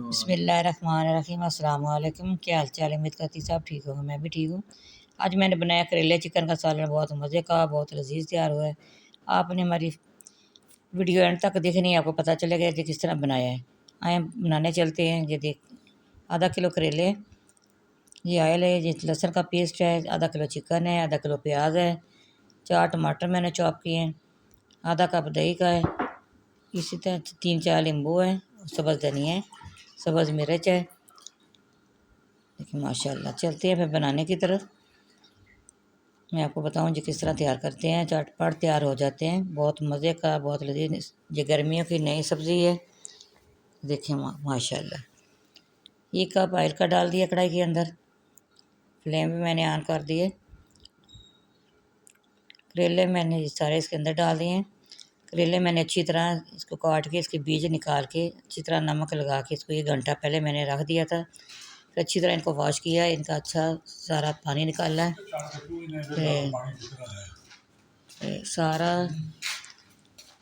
बिस्मिल्लाहिर्रहमानिर्रहीम। अस्सलाम वालेकुम। क्या हाल चाल है? उम्मीद करती सब ठीक होगा। मैं भी ठीक हूँ। आज मैंने बनाया करेले चिकन का सालन। बहुत मज़े का, बहुत लजीज तैयार हुआ है। आपने हमारी वीडियो एंड तक देखनी है, आपको पता चलेगा कि किस तरह बनाया है। आए बनाने चलते हैं। ये देख, आधा किलो करेले, ये ऑयल है, ये लहसुन का पेस्ट है, आधा किलो चिकन है, आधा किलो प्याज है, 4 टमाटर मैंने चॉप किए हैं, आधा कप दही का है, इसी तरह 3-4 नींबू है, सब्ज़ धनिया है, सब्ज़ मिर्च है। देखिए माशाल्लाह। चलते हैं फिर बनाने की तरफ। मैं आपको बताऊं जी किस तरह तैयार करते हैं। झटपट तैयार हो जाते हैं, बहुत मज़े का, बहुत लजीज। ये गर्मियों की नई सब्ज़ी है। देखिए माशाल्लाह। 1 कप ऑयल का डाल दिया कढ़ाई के अंदर। फ्लेम भी मैंने ऑन कर दिए। करेले मैंने सारे इसके अंदर डाल दिए हैं। करेले मैंने अच्छी तरह इसको काट के, इसके बीज निकाल के, अच्छी तरह नमक लगा के इसको 1 घंटा पहले मैंने रख दिया था। फिर अच्छी तरह इनको वॉश किया, इनका अच्छा सारा पानी निकाला है। सारा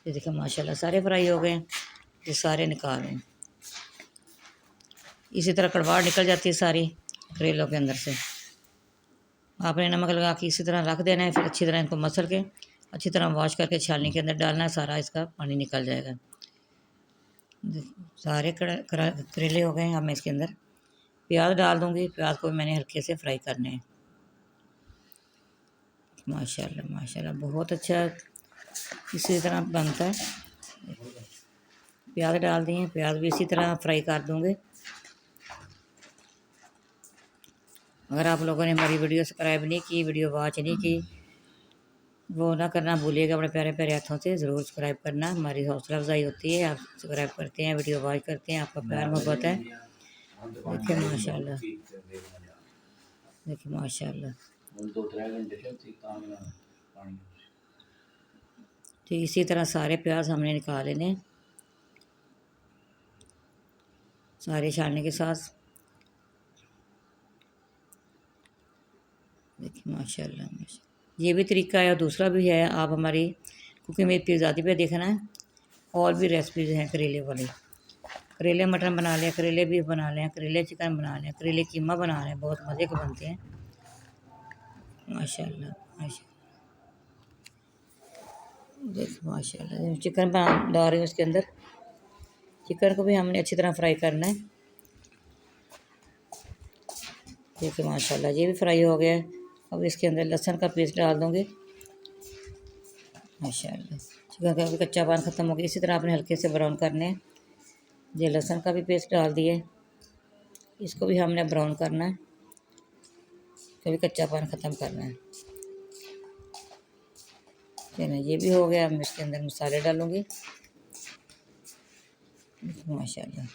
ये देखिए माशाल्लाह सारे फ्राई हो गए। ये सारे निकालें। इसी तरह कड़वाहट निकल जाती है सारी करेलों के अंदर से। आपने नमक लगा के इसी तरह रख देना है। फिर अच्छी तरह इनको मसल के अच्छी तरह वॉश करके छालनी के अंदर डालना है, सारा इसका पानी निकल जाएगा। सारे करेले हो गए। अब मैं इसके अंदर प्याज डाल दूँगी। प्याज को मैंने हल्के से फ्राई करने हैं। माशाल्लाह माशाल्लाह बहुत अच्छा इसी तरह बनता है। प्याज डाल दिए, प्याज भी इसी तरह फ्राई कर दूँगी। अगर आप लोगों ने हमारी वीडियो सब्सक्राइब नहीं की, वीडियो वॉच नहीं की, वो ना करना भूलिएगा। अपने प्यारे प्यारे हाथों से ज़रूर सब्सक्राइब करना, हमारी हौसला अफजाई होती है। आप सब्सक्राइब करते हैं, वीडियो वॉच करते हैं, आपका प्यार मोहब्बत है। देखिए माशाल्लाह, देखिए माशाल्लाह। तो इसी तरह सारे प्याज हमने निकाल लेने, सारे छानने के साथ। देखिए माशाल्लाह माशाल्लाह। ये भी तरीका है और दूसरा भी है। आप हमारी कुकिंग विद पिज़्ज़ादी पे देखना है। और भी रेसिपीज़ हैं करेले वाली। करेले मटन बना लें, करेले बीफ बना लें, करेले चिकन बना लें, करेले कीमा बना लें, बहुत मज़े के बनते हैं। माशाल्लाह माशाल्लाह। देखो माशाल्लाह। चिकन डाल रही हूँ इसके अंदर। चिकन को भी हमने अच्छी तरह फ्राई करना है। देखिए माशाल्लाह ये भी फ्राई हो गया है। अब इसके अंदर लहसुन का पेस्ट डाल दूँगी। माशाल्लाह चिकन का भी कच्चापन ख़त्म हो गया। इसी तरह आपने हल्के से ब्राउन करने हैं। ये लहसुन का भी पेस्ट डाल दिए, इसको भी हमने ब्राउन करना है, कभी कच्चापन ख़त्म करना है। चलिए ये भी हो गया। अब मैं इसके अंदर मसाले डालूँगी। माशाल्लाह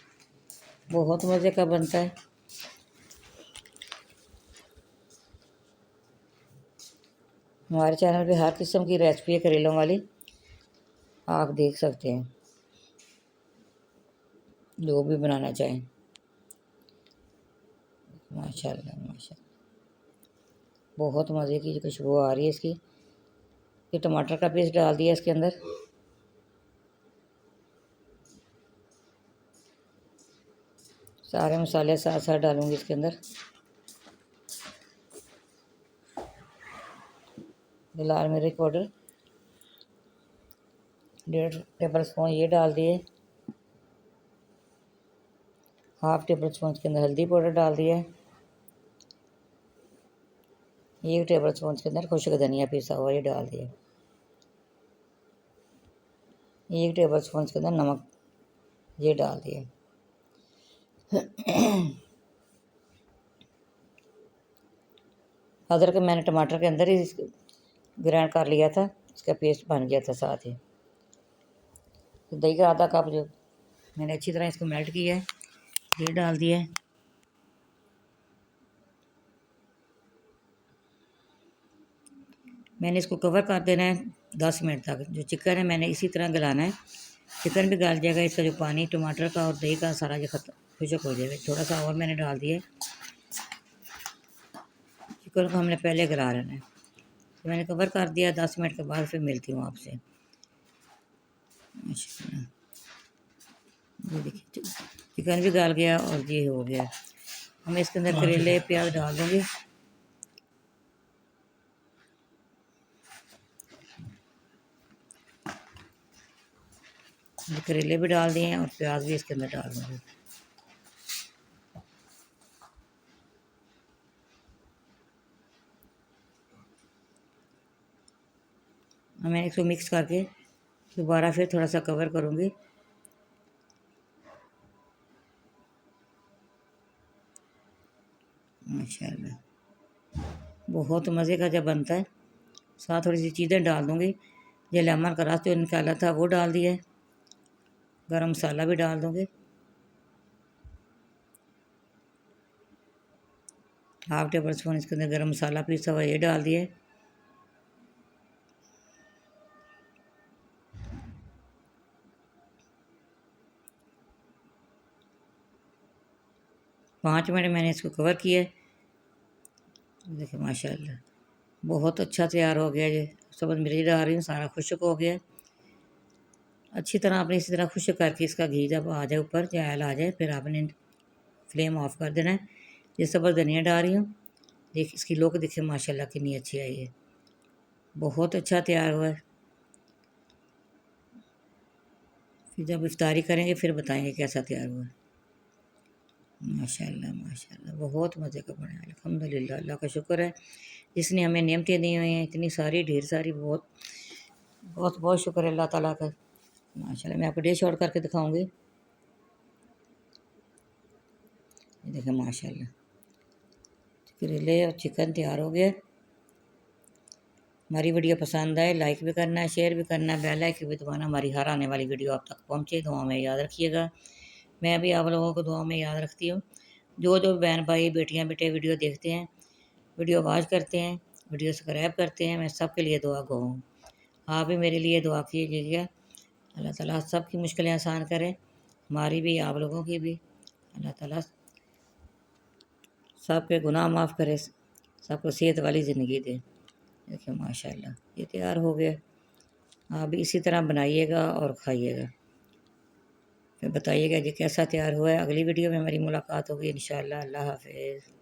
बहुत मज़े का बनता है। हमारे चैनल पे हर किस्म की रेसिपी है करेलों वाली, आप देख सकते हैं जो भी बनाना चाहें। माशाल्लाह माशाल्लाह बहुत मज़े की खुशबू आ रही है इसकी। ये टमाटर का पेस्ट डाल दिया इसके अंदर। सारे मसाले साथ साथ डालूंगी इसके अंदर। लाल मिर्च पाउडर 1.5 टेबल स्पून ये डाल दिए। 1/2 टेबल स्पून के अंदर हल्दी पाउडर डाल दिया। 1 टेबल स्पून के अंदर खुश्क धनिया पिसा हुआ ये डाल दिया। 1 टेबल स्पून के अंदर नमक ये डाल दिया। अदरक मैंने टमाटर के अंदर ही ग्राइंड कर लिया था, इसका पेस्ट बन गया था साथ ही। तो दही का आधा कप जो मैंने अच्छी तरह इसको मेल्ट किया है ये डाल दिया है। मैंने इसको कवर कर देना है 10 मिनट तक। जो चिकन है मैंने इसी तरह गलाना है। चिकन भी गल जाएगा, इसका जो पानी टमाटर का और दही का सारा जो खत्म खुशक हो जाएगा। थोड़ा सा और मैंने डाल दिया है। चिकन को हमने पहले गला लेना है। तो मैंने कवर कर दिया। 10 मिनट के बाद फिर मिलती हूँ आपसे। ये देखिए चिकन भी गल गया और ये हो गया। मैं इसके अंदर करेले प्याज डाल दूँगी। करेले भी डाल दिए हैं और प्याज भी इसके अंदर डाल दूँगी। मैं इसको मिक्स करके दोबारा फिर थोड़ा सा कवर करूँगी। माशाल्लाह बहुत मज़े का जब बनता है। साथ थोड़ी सी चीज़ें डाल दूँगी। ये लेमन का रस जो निकाला था वो डाल दिया है। गरम मसाला भी डाल दूँगी। हाफ टेबल स्पून इसके अंदर गरम मसाला पीसा हुआ ये डाल दिया है। पाँच मिनट मैंने इसको कवर किया है। देखिए माशाल्लाह बहुत अच्छा तैयार हो गया। ये सब मिर्च डाल रही हूँ, सारा खुश्क हो गया। अच्छी तरह आपने इसी तरह खुश्क करके इसका घी जब आ जाए ऊपर जायल आ जाए फिर आपने फ्लेम ऑफ कर देना है। ये सब्ज़ धनिया डाल रही हूँ। देख इसकी लुक देखिए माशाल्लाह कितनी अच्छी आई है। बहुत अच्छा तैयार हुआ है। फिर जब इफ्तारी करेंगे फिर बताएंगे कैसा तैयार हुआ है। माशाल्लाह माशाल्लाह बहुत मज़े का बना है। अल्हम्दुलिल्लाह अल्लाह का शुक्र है जिसने हमें नेमतें दी हुई हैं इतनी सारी ढेर सारी। बहुत बहुत बहुत शुक्र है अल्लाह ताला का। माशाल्लाह मैं आपको डिश आउट करके दिखाऊंगी। ये देखें माशाल्लाह करेले और चिकन तैयार हो गया। हमारी वीडियो पसंद आए लाइक भी करना है, शेयर भी करना है, बेल आइकन भी दबाना। हमारी हर आने वाली वीडियो आप तक पहुँचे। दुआ में याद रखिएगा। मैं भी आप लोगों को दुआ में याद रखती हूँ। जो जो बहन भाई बेटियाँ बेटे वीडियो देखते हैं, वीडियो वॉच करते हैं, वीडियो सब्सक्राइब करते हैं, मैं सबके लिए दुआ गो हूँ। आप भी मेरे लिए दुआ कीजिएगा। अल्लाह ताला सबकी मुश्किलें आसान करे, हमारी भी आप लोगों की भी। अल्लाह ताला सबके गुनाह माफ़ करे, सबको सेहत वाली ज़िंदगी दे। देखिए माशाल्लाह ये तैयार हो गया। आप भी इसी तरह बनाइएगा और खाइएगा। फिर बताइएगा कि कैसा तैयार हुआ है। अगली वीडियो में हमारी मुलाकात होगी इंशाअल्लाह। अल्लाह हाफ़िज़।